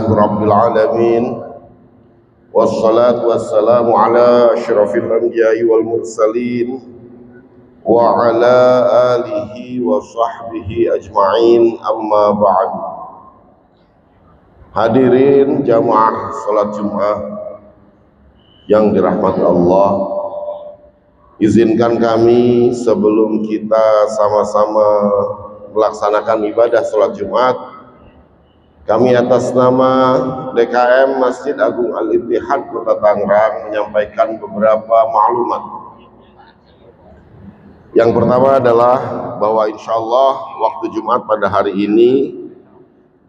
Rabbil alamin wassalatu wassalamu ala asyrafil anbiya'i wal mursalin wa ala alihi wa sahbihi ajma'in, amma ba'du. Hadirin jamaah salat Jumat yang dirahmati Allah, izinkan kami sebelum kita sama-sama melaksanakan ibadah salat Jumat, kami atas nama DKM Masjid Agung Al-Ittihad Kota Tangerang menyampaikan beberapa maklumat. Yang pertama adalah bahwa insya Allah waktu Jumat pada hari ini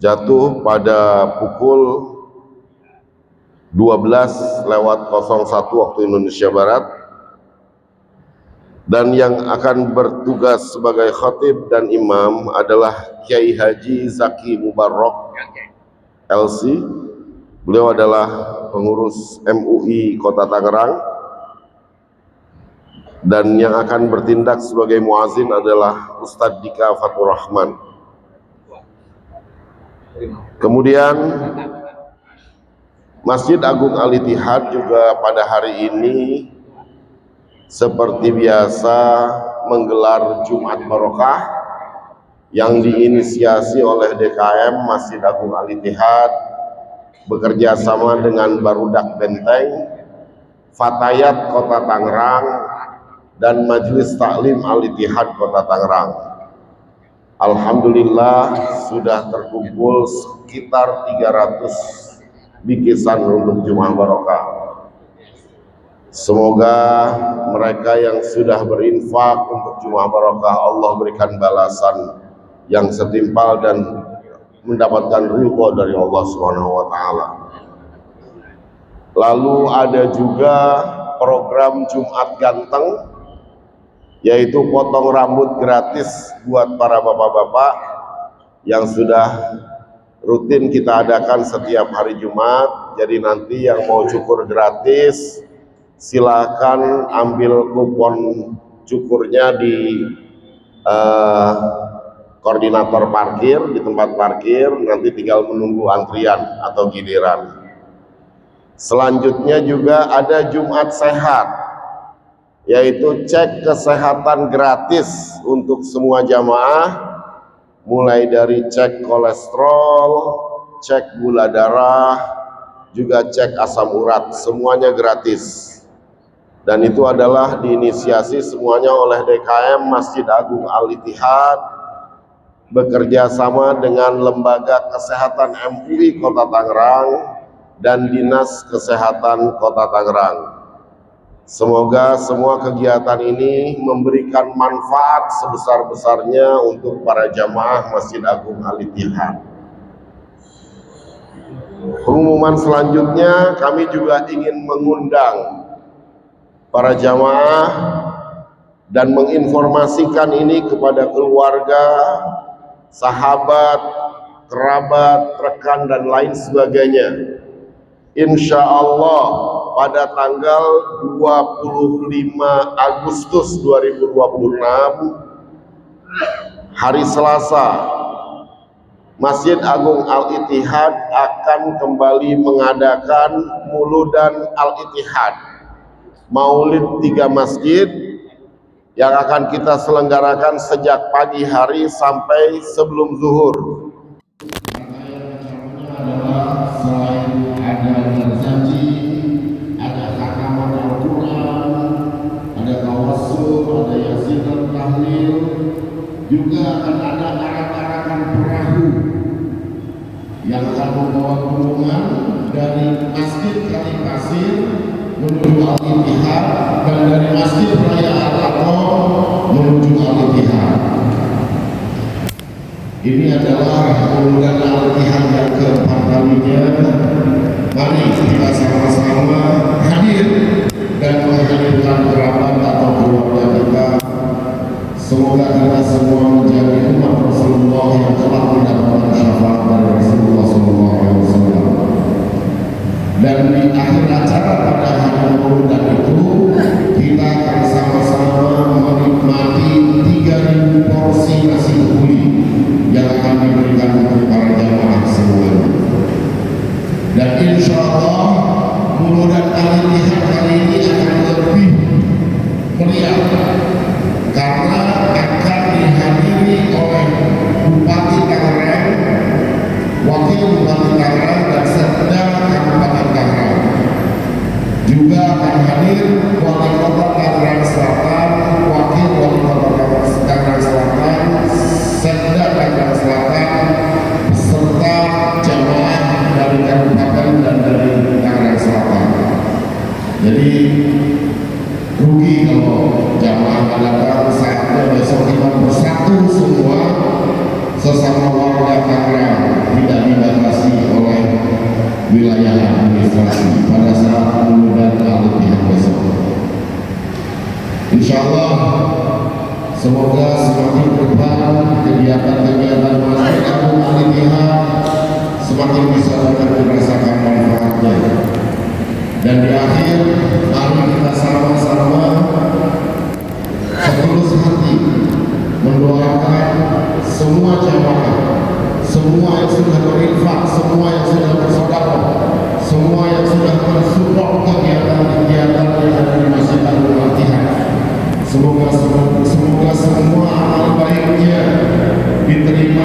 jatuh pada pukul 12:01 waktu Indonesia Barat, dan yang akan bertugas sebagai khatib dan imam adalah Kiai Haji Zaki Mubarok LC. Beliau adalah pengurus MUI Kota Tangerang, dan yang akan bertindak sebagai muazin adalah Ustadz Dika Fatur Rahman. Kemudian Masjid Agung Al-Ittihad juga pada hari ini seperti biasa menggelar Jumat Barokah yang diinisiasi oleh DKM Masjid Agung Al-Ittihad bekerja sama dengan Barudak Benteng, Fatayat Kota Tangerang, dan Majelis Taklim Al-Ittihad Kota Tangerang. Alhamdulillah sudah terkumpul sekitar 300 bikisan untuk Jumat Barokah. Semoga mereka yang sudah berinfak untuk Jumat Barokah Allah berikan balasan yang setimpal dan mendapatkan ridho dari Allah Subhanahu wa taala. Lalu ada juga program Jumat Ganteng, yaitu potong rambut gratis buat para bapak-bapak yang sudah rutin kita adakan setiap hari Jumat. Jadi nanti yang mau cukur gratis silakan ambil kupon cukurnya di koordinator parkir di tempat parkir, nanti tinggal menunggu antrian atau giliran. Selanjutnya juga ada Jumat Sehat, yaitu cek kesehatan gratis untuk semua jamaah, mulai dari cek kolesterol, cek gula darah, juga cek asam urat, semuanya gratis. Dan itu adalah diinisiasi semuanya oleh DKM Masjid Agung Al-Ittihad bekerja sama dengan Lembaga Kesehatan MUI Kota Tangerang dan Dinas Kesehatan Kota Tangerang. Semoga semua kegiatan ini memberikan manfaat sebesar-besarnya untuk para jamaah Masjid Agung Al-Ittihad. Pengumuman selanjutnya, kami juga ingin mengundang para jamaah dan menginformasikan ini kepada keluarga, sahabat, kerabat, rekan, dan lain sebagainya. Insya Allah pada tanggal 25 Agustus 2026 hari Selasa, Masjid Agung Al-Ittihad akan kembali mengadakan Muludan Al-Ittihad, Maulid 3 masjid yang akan kita selenggarakan sejak pagi hari sampai sebelum zuhur. Selain ada berjanji, ada khataman Al-Quran, ada tawassul, ada yasin dan tahlil, juga akan ada arak-arakan perahu yang akan membawa rombongan dari Masjid Kalipasir menuju Al-Ittihad dan dari Masjid Raya Al-Aqsa menuju Al-Ittihad. Ini adalah Muludan Al-Ittihad yang keempat kalinya. Mari kita sama-sama hadir dan menghadirkan kerabat atau keluarga kita. Semoga kita semua menjadi umat Rasulullah yang telah mendapatkan syafaat dari Rasulullah SAW. Dan di akhir acara pada hari Muludan itu kita akan sama-sama menikmati 3.000 porsi nasi kebuli yang akan diberikan untuk para jamaah Bupati Tangerang dan Setda Kabupaten Tangerang. Juga akan hadir Wali Kota Tangerang Selatan, Wakil Wali Kota Tangerang Selatan, Setda Tangerang Selatan, serta jamaah dari kabupaten dan dari Tangerang Selatan. Jadi rugi kalau jamaah datang saatnya besok kita bersatu semua sesama warga Tangerang, tidak dibatasi oleh wilayah administrasi pada saat pengumuman latihan besok. Insya Allah semoga semakin ke depan kegiatan-kegiatan Masjid Agung Al-Ittihad semakin bisa banyak dirasakan manfaatnya. Dan di akhir, mari kita sama-sama setulus hati mendoakan semua jamaah, semua yang sudah berinfak, semua yang sudah bersedekah, semua yang sudah mensupport kegiatan-kegiatan yang ada di Masjid Agung Al-Ittihad. Semoga semua amal baiknya diterima.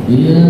يا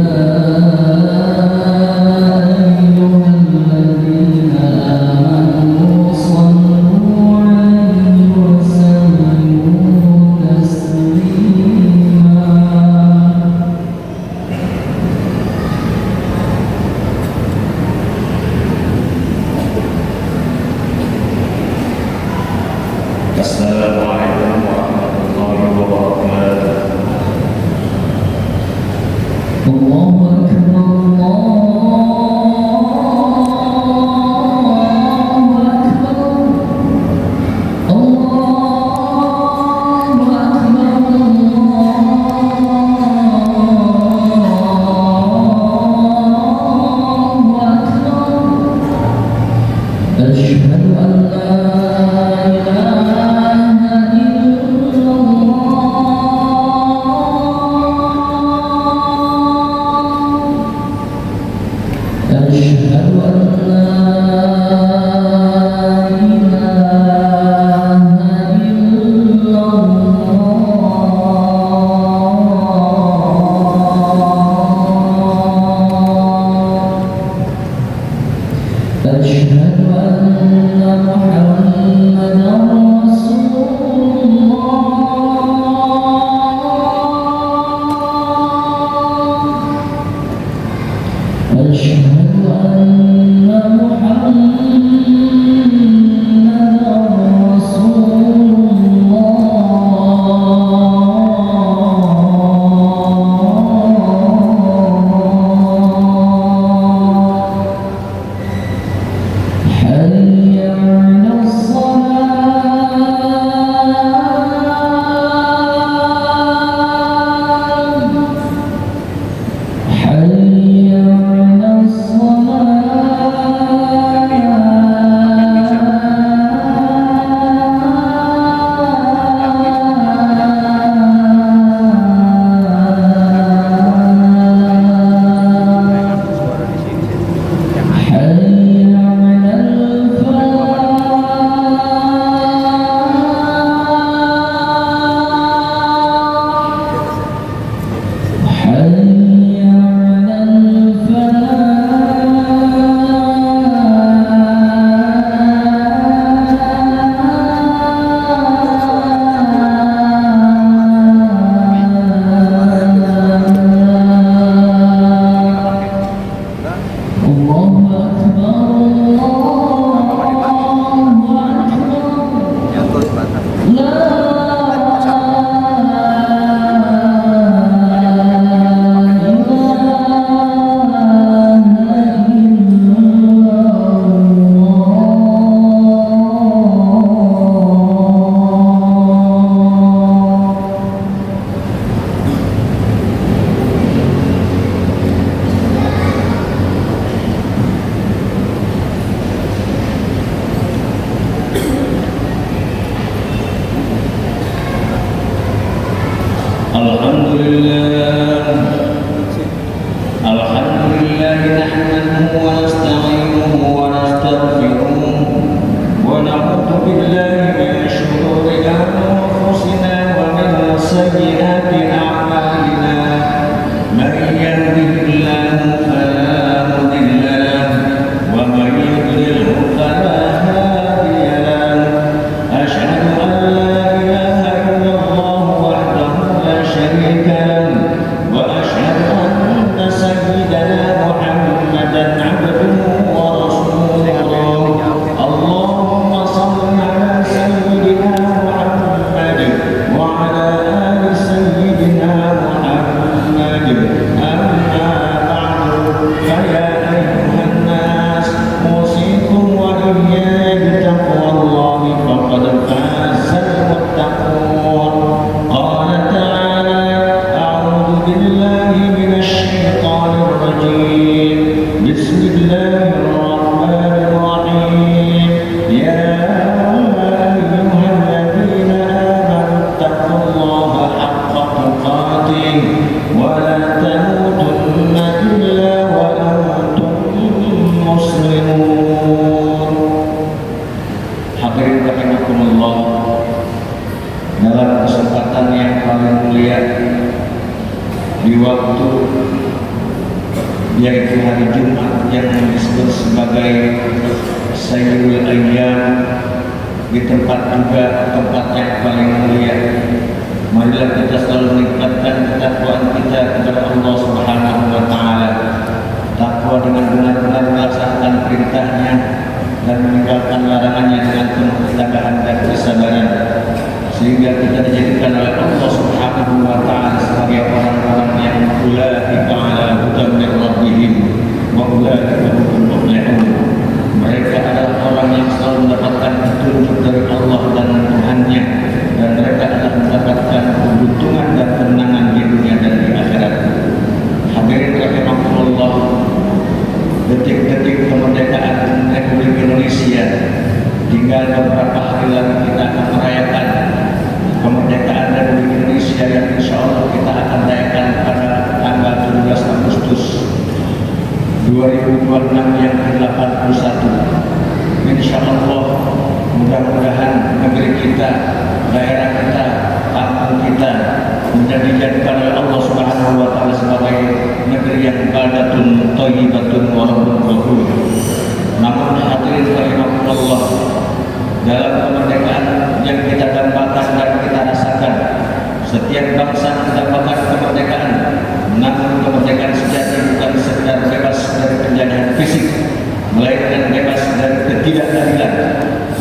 2026 yang ke-81. Insya Allah mudah-mudahan negeri kita, daerah kita, kampung kita dijadikan oleh Allah Subhanahu wa taala sebagai negeri yang baldatun thayyibatun wa rabbun ghafur. Namun hadirin rahimakumullah, dalam kemerdekaan yang kita dambakan dan kita rasakan, setiap bangsa mendapatkan kemerdekaan, namun kemerdekaan sejati bukan sekedar bebas dari penjajahan fisik, melainkan bebas dari ketidakadilan,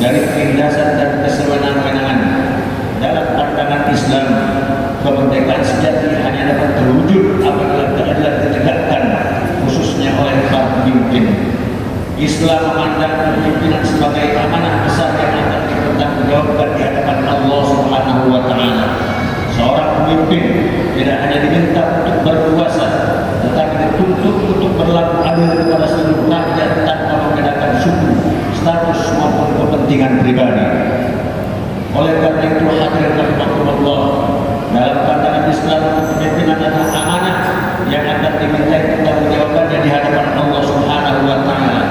dari ketindasan dan kesewenang-wenangan. Dalam pandangan Islam, kemerdekaan sejati hanya dapat terwujud apabila keadilan ditegakkan, khususnya oleh para pemimpin. Islam memandang kepemimpinan sebagai amanah besar yang akan dipertanggungjawabkan di hadapan Allah Subhanahu wa taala. Seorang pemimpin tidak hanya diminta untuk berkuasa, tetapi dituntut untuk berlaku adil kepada seluruh rakyat tanpa membedakan suku, status maupun kepentingan pribadi. Oleh karena itu, hadirin rahimakumullah, dalam pandangan Islam, kepemimpinan adalah amanah yang akan dimintai pertanggungjawabannya di hadapan Allah Subhanahu wa taala.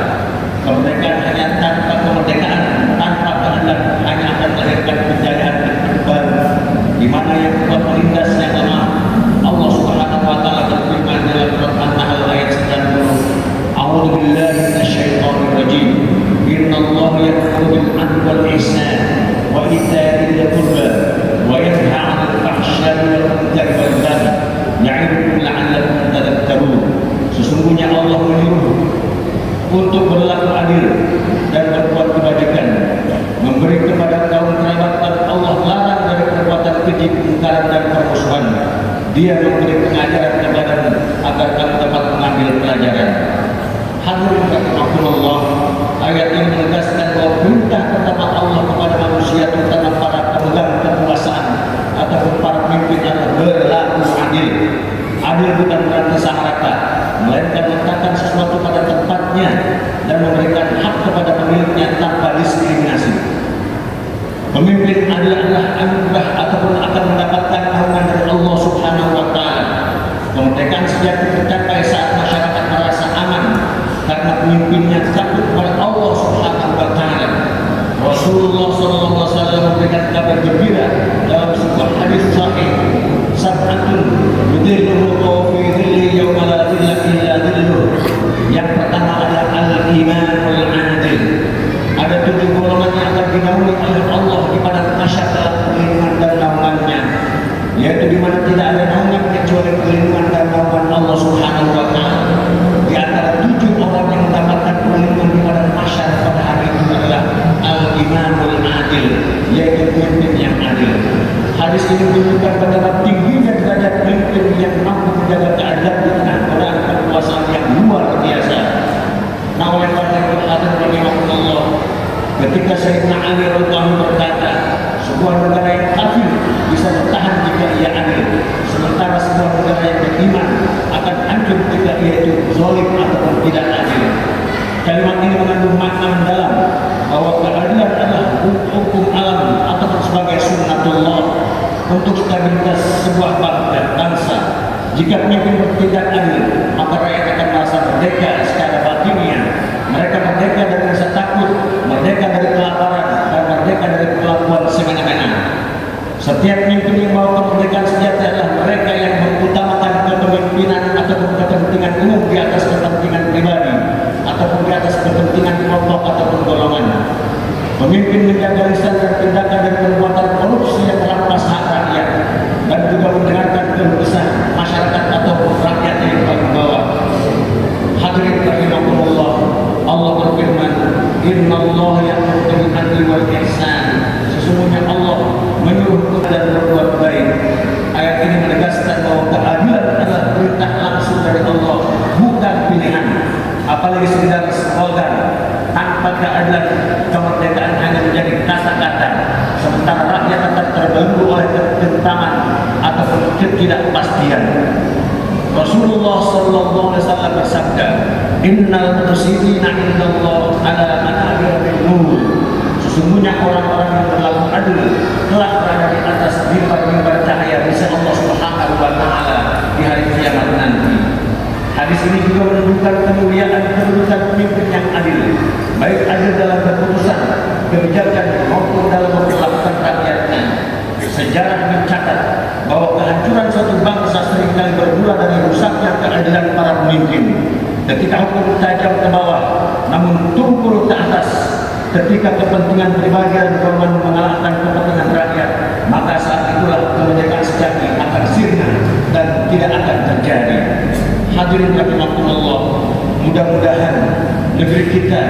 Kemerdekaan hanya tanpa kemerdekaan, tanpa keadilan, hanya akan melahirkan kejayaan baru, di mana yang kuat melindas yang lemah. Allah Subhanahu wa taala berfirman dalam surat An-Nahl ayat 90, A'udzu billahi minasyaitonir rajim. Innallaha ya'muru bil 'adli wal ihsan wa ita'i dzil qurba wa yanha 'anil fahsya'i wal munkari wal baghi ya'idukum la'allakum tadhakkarun. Sesungguhnya Allah menyuruh untuk berlaku adil dan berbuat kebajikan, memberi kepada kaum kerabat, dan Allah larang dari perbuatan keji, kemungkaran dan permusuhan. Dia memberi pengajaran kepadamu agar kamu dapat mengambil pelajaran. Hadirin rahimakumullah, ayat ini menegaskan bahwa perintah pertama Allah kepada manusia, terutama para pemegang kekuasaan ataupun para pemimpin, adalah berlaku adil. Adil bukan berarti sama rata, melainkan meletakkan sesuatu pada tempatnya dan memberikan hak kepada pemiliknya tanpa diskriminasi. Pemimpin adil adalah anugerah ataupun akan mendapatkan naungan dari Allah Subhanahu wa taala. Kemerdekaan sejati tercapai saat masyarakat merasa aman karena pemimpinnya takut kepada Allah Subhanahu wa taala. Rasulullah SAW memberikan kabar gembira dalam sebuah hadis sahih, sab'atun yudhilluhumullahu fi dhillihi yawma la dhilla illa dhilluh. Yang pertama adalah al-imanul adil. Ada 7 golongan yang akan dinaungi oleh Allah di padang mahsyar dalam perlindungan dan naungannya, yaitu di mana tidak ada naungan kecuali perlindungan dan naungan Allah Subhanahu wa taala. Di antara 7 orang yang mendapatkan perlindungan di padang mahsyar pada hari itu adalah al-imanul adil, yaitu pemimpin yang adil. Hadis ini menunjukkan betapa tingginya derajat pemimpin yang mampu menjaga keadilan di tengah godaan kekuasaan yang luar biasa. Nah, oleh karena itu, hadirin rahimakumullah, ketika Sayyidina Ali radhiyallahu berkata, sebuah negara yang kafir bisa bertahan jika ia adil, sementara sebuah negara yang beriman akan hancur jika ia itu zalim ataupun tidak adil. Kalimat ini mengandung makna mendalam bahwa keadilan adalah hukum alam ataupun sebagai sunnatullah untuk stabilitas sebuah bangsa. Jika pemimpin bertindak adil, maka rakyat akan merasa merdeka secara batiniah. Mereka merdeka dari rasa takut, merdeka dari kelaparan, dan merdeka dari kelakuan semena-mena. Setiap pemimpin yang membawa kemerdekaan sejati adalah mereka yang mengutamakan kepemimpinan ataupun kepentingan umum di atas kepentingan pribadi, ataupun di atas kepentingan kelompok ataupun golongan. Pemimpin menjaga lisan dan tindakan dari perbuatan korupsi yang merampas hak rakyat, dan juga mendengarkan keluh kesah masyarakat ataupun rakyat yang paling bawah. Hadirin rahimakumullah, Allah berfirman, Innallaha ya'muru bil 'adli wal ihsan. Sesungguhnya Allah menyuruh kita dan berbuat baik. Ayat ini menegaskan bahwa keadilan adalah perintah langsung dari Allah, bukan pilihan, apalagi sekedar slogan. Tanpa keadilan, kemerdekaan hanya menjadi kata-kata, sementara rakyat akan terbelenggu oleh ketentangan ataupun ketidakpastian. Rasulullah SAW bersabda, Innal muqsitina indallah ala manabir min nur. Sesungguhnya orang-orang yang berlaku adil telah berada di atas mimbar-mimbar cahaya di sisi Allah Subhanahu wa taala di hari kiamat nanti. Hadis ini juga menunjukkan kemuliaan kedudukan pemimpin yang adil, baik adil dalam keputusan, kebijakan maupun dalam memperlakukan rakyatnya. Sejarah mencatat bahwa kehancuran suatu bangsa seringkali bermula dari rusaknya keadilan para pemimpin. Ketika hukum tajam ke bawah, namun tumpul ke atas. Ketika kepentingan pribadi dan korban mengalahkan kepentingan rakyat, maka saat itulah kemerdekaan sejati akan sirna dan tidak akan terjadi. Hadirin rahimakumullah, mudah-mudahan negeri kita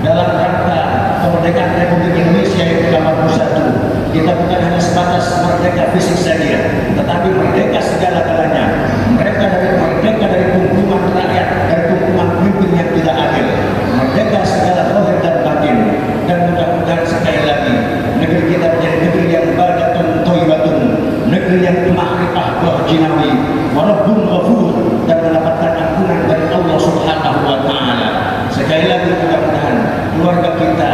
dalam rangka kemerdekaan Republik Indonesia yang ke-41, kita bukan hanya sebatas merdeka fisik saja, tetapi merdeka segala-galanya. Merdeka dari tumpuan rakyat, dari tumpuan pemimpin yang tidak adil, merdeka segala zahir dan batin. Dan mudah-mudahan sekali lagi negeri kita menjadi negeri yang baldatun thayyibatun, negeri yang ma'rifah wa jinawi wa rabbun ghafur, dan mendapatkan ampunan dari Allah Subhanahu wa taala. Sekali lagi mudah-mudahan keluarga kita,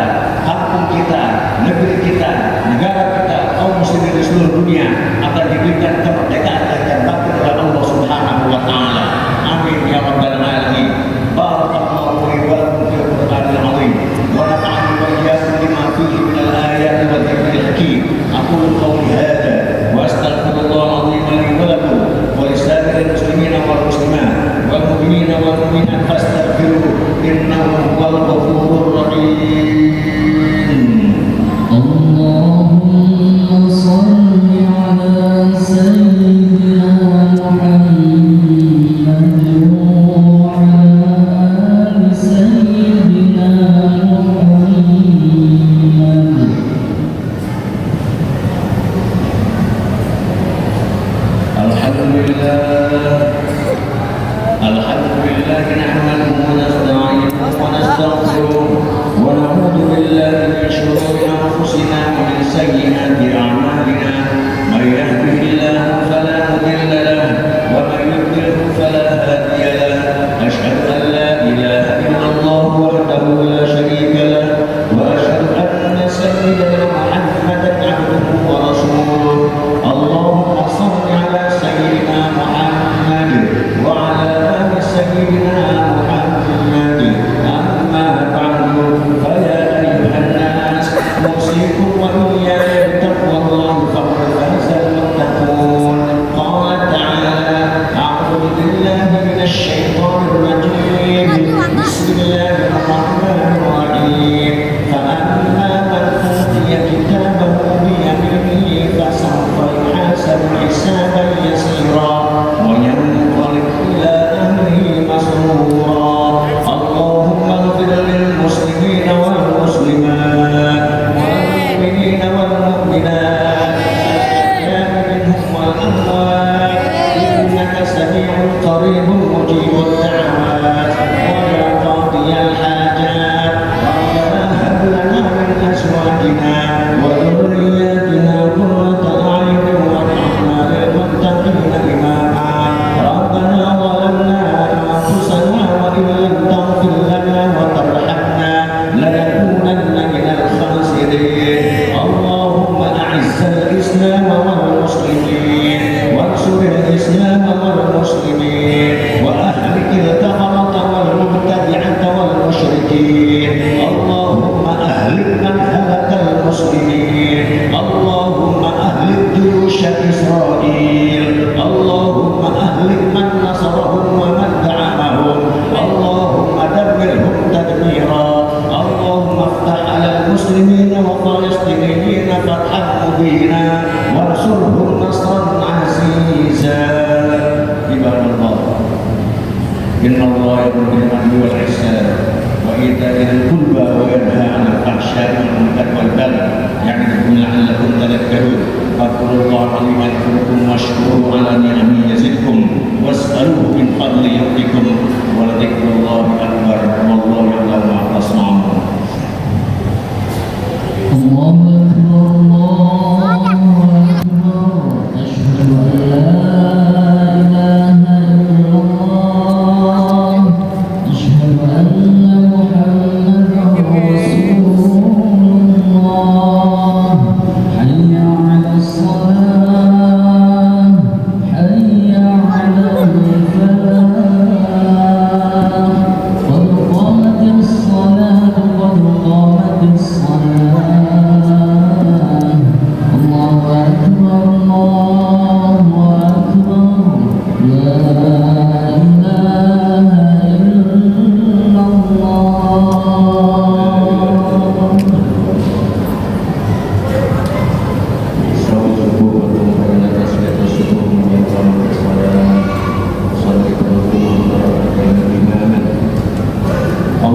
kampung kita, negeri kita, negara kita, kaum muslimin di seluruh dunia akan diberikan kemerdekaan dan batin oleh Allah Subhanahu wa taala. Amin ya rabbal alamin. Barakallahu li wa lakum fil Qur'anil azim wa nafa'ani wa iyyakum bima fihi minal ayati wa dzikril hakim. Aqulu qawli hadza wa astaghfirullahal azim li wa lakum wa lisa'iril muslimina wal muslimat wal mu'minina wal mu'minat fastaghfiruhu innahu huwal ghafurur rahim. Allahumma shalli ala sayyidina Muhammad wa ala ali sayyidina Muhammad. Alhamdulillah nahmaduhu wa nasta'inuhu wa nastaghfiruh wa na'udzu billahi min shururi anfusina wa min sayyiati a'malina. May yahdihillahu fala mudilla lahu wa may yudlilhu fala hadiya lahu. Asyhadu an la ilaha illallah wahdahu la syarika lahu wa asyhadu anna sayyidana Muhammadan 'abduhu wa rasuluh. Allahumma shalli ala sayyidina Muhammad wa ala ali sayyidina Muhammad. Amma ba'du, fa ya ayyuhan nas, usikum wa iyaya bittaqwallahi faqad fazal muttaqun. Qala ta'ala, a'udzu billahi minasy syaithanir rajim. Bismillahirrahmanirrahim. Fa amma man utiya kitabahu bi yaminihi fa sawfa yuhasabu hisaban yasira wa yanqalib ila ahlihi masrura. Allahumma ighfir lil muslimina wal muslimat wal mu'minina wal mu'minat al-ahya'i minhum wal amwat innaka sami'un qaribun mujibud da'awat wa ya qadiyal hajat rabbana hab lana min azwajina wa dhurriyyatina qurrata a'yunin waj'alna lil muttaqina imama. Rabbana zalamna anfusana wa in lam taghfir lana wa tarhamna lanakunanna minal khasirin. Allahumma a'izzal islam wal muslimin wansuril islam wal muslimin wa ahlikil kafarata wal mubtadi'ata wal musyrikin. Allahumma ahlik man halakal muslimin. Allahumma ahlik juyusha Israel. Allahumma ahlik man nasarahum wa man da'amahum. Allahumma dammirhum tadmira. Allahumma aftah ala al-muslimin wa falastiniyin fathan mubina wansurhum nasran aziza. Ibadallah, inna Allah ya'muru bil 'adli wal ihsan wa ita'i dzil qurba wa yanha 'anil fahsya'i wal munkari wal baghi ya'idukum la'allakum tadhakkarun. Fadhkurullaha 'azima yadhkurukum washkuruhu 'ala ni'amihi yazidkum was'aluhu min fadli yu'tikum wa la dzikrullahi akbar wallahu ya'lamu ma tasna'un. Allahu akbar, Allahu akbar. Asyhadu an la ilaha illallah. Asyhadu anna Muhammadar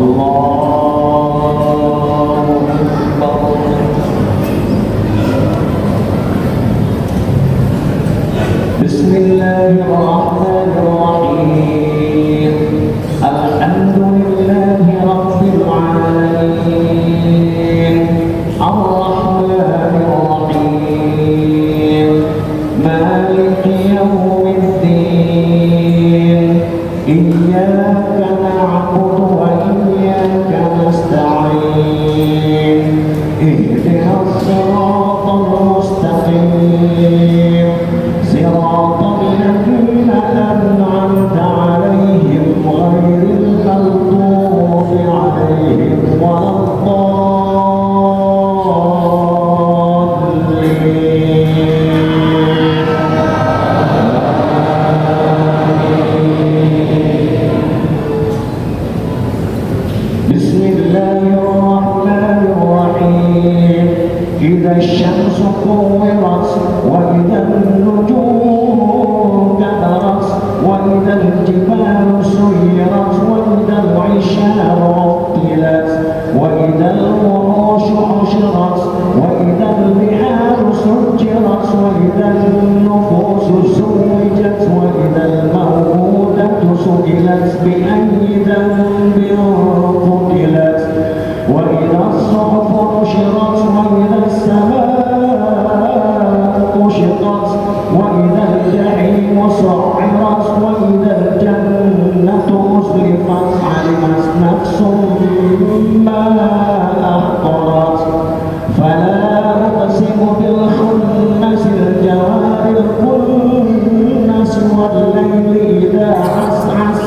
Bismillahirrahmanirrahim. Alhamdulillahi rabbil alamin. Ar-Rahmanir-Rahim. Maliki yawmiddin. Iyyaka na'budu wa iyyaka nasta'in. Ihdinas siratal mustaqim. Siratal ladzina an'amta 'alaihim ghairil maghdubi 'alaihim Bismillahirrahmanirrahim. Idza asy-syamsu kuwirat wa idza an-nujumu kadarat wa idza al-jibalu suyirat wa idza al-'isharu uttilat wa idza al-wuhushu hushirat wa idza al-biharu sujjirat wa idza an-nufusu zuwijat wa idza al-maw'udatu su'ilat bi ayyi dhanbin qutilat wa idza as-suhufu nushirat wa idza as-samaa'u kushitat wa idza al-jahimu su'irat wa idza al-jannatu uzlifat 'alimat nafsun ma ahdarat fala uqsimu bil khunnasil jawaril kunnas wal layli idza as'as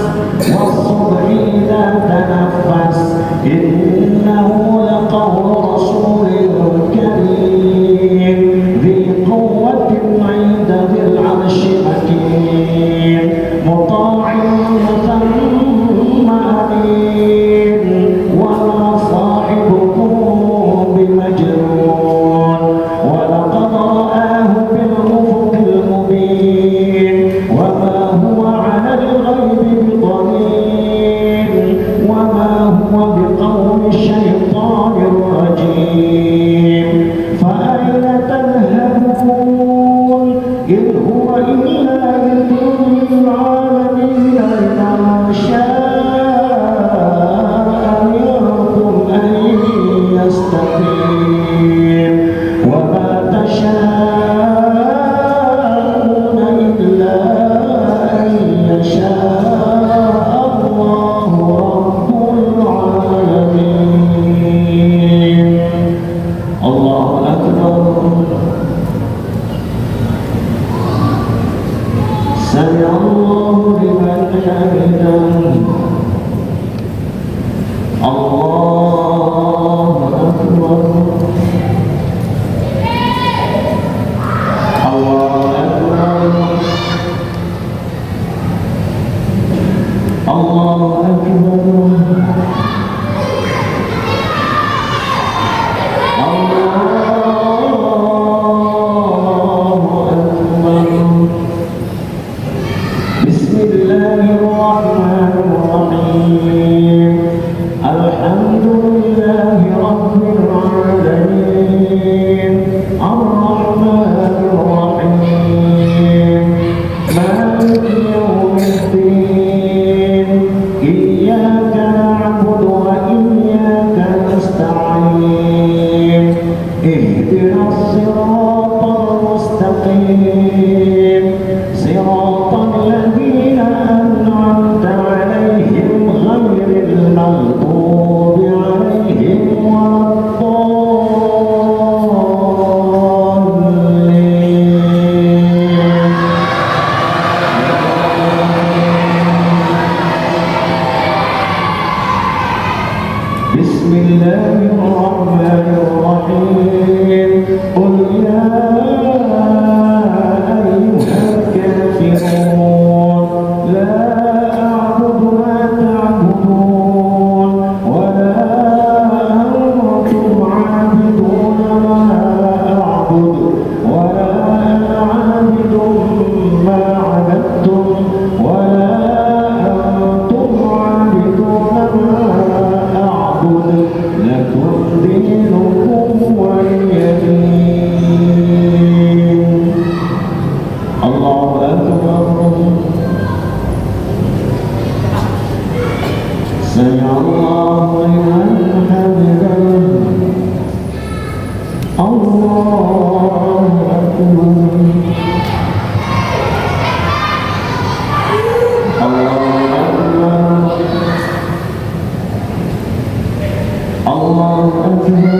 was subhi idza tanaffas innahu laqawlu rasulin karim dhi quwwatin 'inda dhil 'arsyi makin muta'in thumma amin wa ma sahibukum bimajnun wa laqad ra'ahu bil ufuqil mubin wa ma huwa 'ala al-ghaibi bidanin wa ma huwa biqawli syaitanir rajim fa ayna tadhhabun in huwa illa dhikrun lil 'alamin liman syaa'a minkum an yastaqim wa ma tasha'una illa an yasha'a Allahu rabbul alamin. Allahu akbar. Sami Allahu liman hamidah. Allahu akbar. Allahu akbar. Allahu akbar. Bismillahirrahmanirrahim. Alhamdulillahi rabbil alamin. Ar-Rahmanir-Rahim. Maliki yawmiddin. Iyyaka na'budu wa iyyaka nasta'in. Ihdinas siratal mustaqim. Siratal ladzina an'amta 'alaihim ghairil maghdubi 'alaihim waladdallin. Bismillahirrahmanirrahim. Qul ya ayyuhal kafirun la a'budu ma ta'budun wa la antum 'abiduna ma a'budu wa la ana 'abidun ma 'abadtum wa la antum 'abiduna ma الله لمن حمده الله أكبر الله أكبر